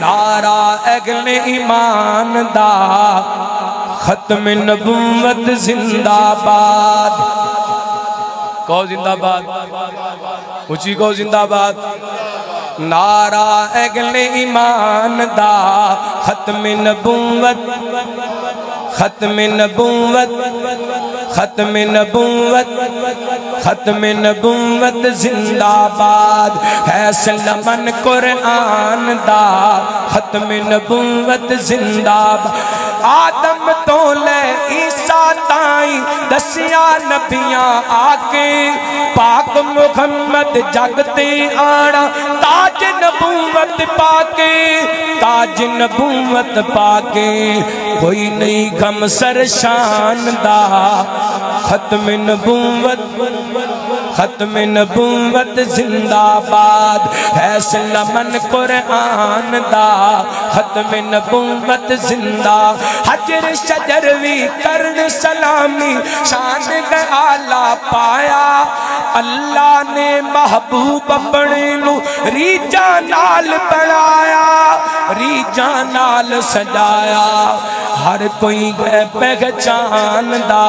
نعرہ اہل ایمان دا ختم نبوت زندہ باد کہو زندہ باد اچھی کہو زندہ باد نعرہ اہل ایمان دا ختم نبوت ختم نبوت ختم نبوت ختم نبوت زندہ باد ہے سلمن قرآن دا ختم نبوت زندہ باد آدم تو لے عیسیٰ تائیں دسیا نبیاں آکے پاک محمد جگتے آنا تاج نبوت پاکے تاج نبوت پاکے کوئی نہیں غم سر شان دا ختم نبوت ختم نبوت زندہ باد ہے سلمن قرآن دا ختم نبوت زندہ حجر شجر وی کرن سلامی شان دے آلہ پایا اللہ نے محبوب اپنے نو ریجا نال بنایا ریجا نال سجایا ہر کوئی گئے پہچان دا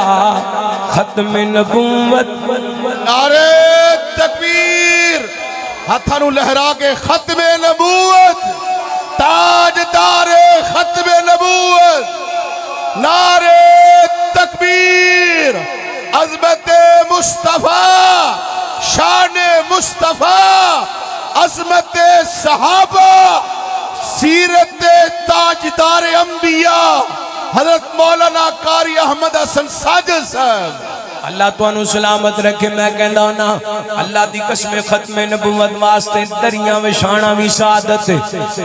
ختم نبوت نعرہ تکبیر ہتھانو لہرا کے ختم نبوت تاجدار ختم نبوت نعرہ تکبیر عظمت مصطفیٰ شان مصطفیٰ عظمت صحابہ سیرت تاجدار انبیاء حضرت مولانا قاری احمد حسن ساجد صاحب اللہ تو انہوں سلامت رکھے میں کہندہ ہونا اللہ دی قسم ختم نبوت واسطے دریاں و شانہ بھی سعادت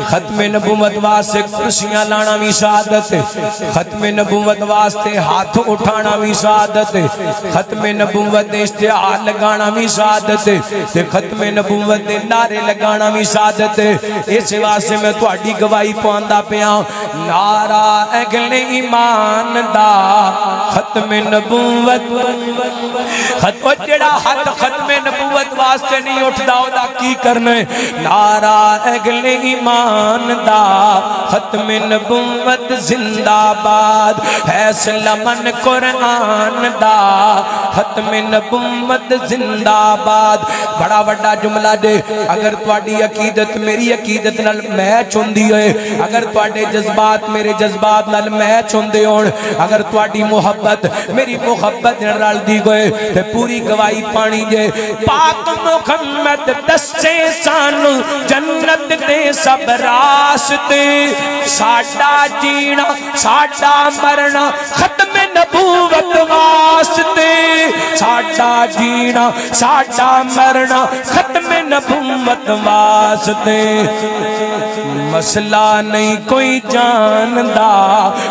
ختم نبوت واسطے کرسیاں لانا بھی سعادت ختم نبوت واسطے ہاتھ اٹھانا بھی سعادت ختم نبوت اشتہار لگانا بھی سعادت ختم نبوت نعرے لگانا بھی سعادت اس واسطے میں تو اڈی گواہی پواندہ پیا نعرہ اہل ایمان دا ختم نبوت جڑا ہاتھ ختم نبوت واسطے نہیں اٹھدا دا کی کرنے نعرہ اہل ایمان دا ختم نبوت زندہ باد ہے سلمن قرآن دا ختم نبوت زندہ باد بڑا بڑا جملہ دے اگر تواڈی عقیدت میری عقیدت نال میچ ہوندی ہوئے اگر تواڈے جذبات میرے جذبات نال میچ ہوندے ہون اگر تواڈی محبت میری محبت نال دی گئے تے پوری گواہی پانی جے پاک محمد دسے سانو جنت دے سب راستے ساڈا جینا ساڈا مرنا ختم نبوت واسطے ساڈا جینا ساڈا مرنا ختم نبوت واسطے مسئلہ نہیں کوئی جاندا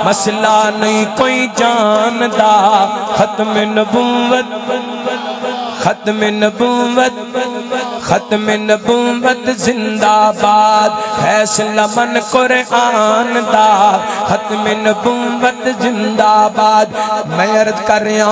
مسئلہ نہیں کوئی جاندا ختم نبوت ختم نبوت ختم نبوت زندہ باد ہے سلمن قرآن دا ختم نبوت زندہ باد میں عرض کر رہا ہوں